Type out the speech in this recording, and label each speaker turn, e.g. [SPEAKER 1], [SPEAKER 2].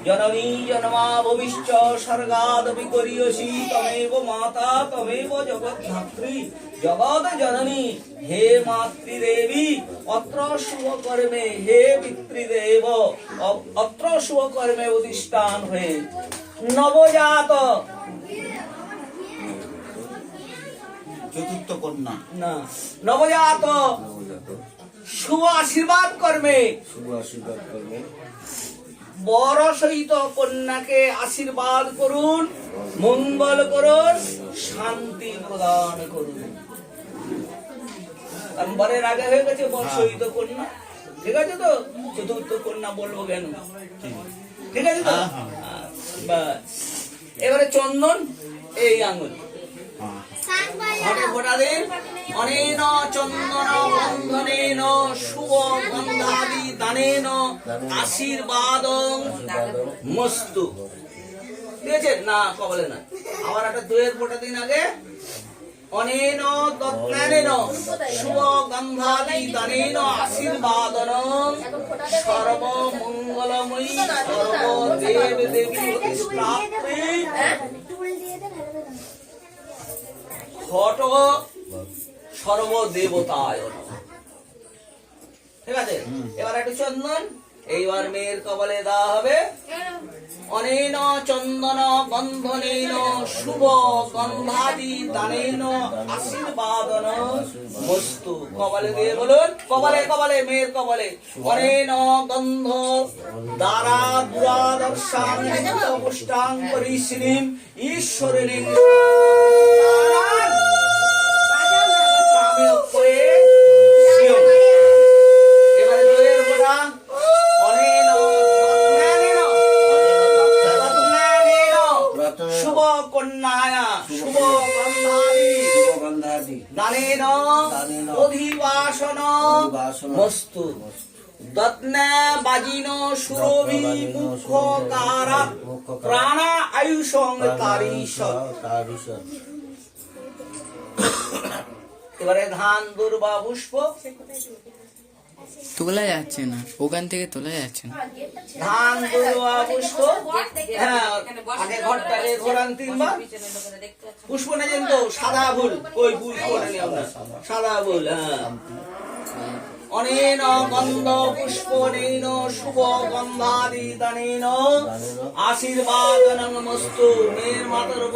[SPEAKER 1] जननी जन्मा भविष्य सर्गादपि करियसि तमेव माता तमेव जगद्धात्री जगद जननी हे मातृदेवी अत्र शुभ कर्मे हे पितृदेव अत्र शुभ कर्मे उदिष्टान हुए नवजात
[SPEAKER 2] चतुर्थ कन्या
[SPEAKER 1] ना नवजात शुभ आशीर्वाद कर्मे বড় সহিত কন্যাকে আশীর্বাদ করুন, মঙ্গল করুন, শান্তি প্রদান করুন। বরের আগে হয়ে গেছে বর সহিত কন্যা, ঠিক আছে তো? চতুর্থ কন্যা বলবো কেন, ঠিক আছে তো? এবারে চন্দন এই আঙুল ঘটে ফোটা দিন। অনেন চন্দন বন্ধনেন শুভ গন্ধাদি দানেন আশীর্বাদং মস্তু। ঠিক আছে না? কবলে না, আবার একটা দুয়ের ফোটা দিন আগে। অনেন দত্তানেন শুভ গন্ধাদি দানেন আশীর্বাদনং সর্ব মঙ্গলময়ী সর্ব দেব দেবী অধিষ্ঠাত্রী ঘট সর্বদেবতায় নমঃ। ঠিক আছে? এবার একটু চন্দন এইবার মেয়ের কবলে দেওয়া হবে। অনেন চন্দন বন্ধনেন শুভ গন্ধাদি দানেন আশীর্বাদন মস্তু। কবলে দিয়ে বলুন, কবলে কবলে মেয়ের কবলে। অনেন গন্ধ দ্বারা দুরাদর্শাং পুষ্টাং পরিশ্রীম ঈশ্বরিণী শুভ কন্যায়া শুভ গন্ধাদি দানেন অধিবাসন মস্তু। দত্নে বাজিন সুরভি মুখকারা প্রাণা আয়ুষং কারিষ। এবারে ধান দুর্বা পুষ্প
[SPEAKER 3] তোলা যাচ্ছে না, ওখান থেকে তোলা যাচ্ছে না।
[SPEAKER 1] ধান দুর্বা পুষ্প, হ্যাঁ আগে ঘরটাকে ঘোরান তিনবার। পুষ্প নেছেন তো? সাদা ফুল, ওই পুষ্প নেই আপনার, সাদা ফুল। হ্যাঁ অনেন গন্ধ পুষ্প নেন শুভ গন্ধাদি দানেন আশীর্বাদনং মস্তু। মেয়ের মাতার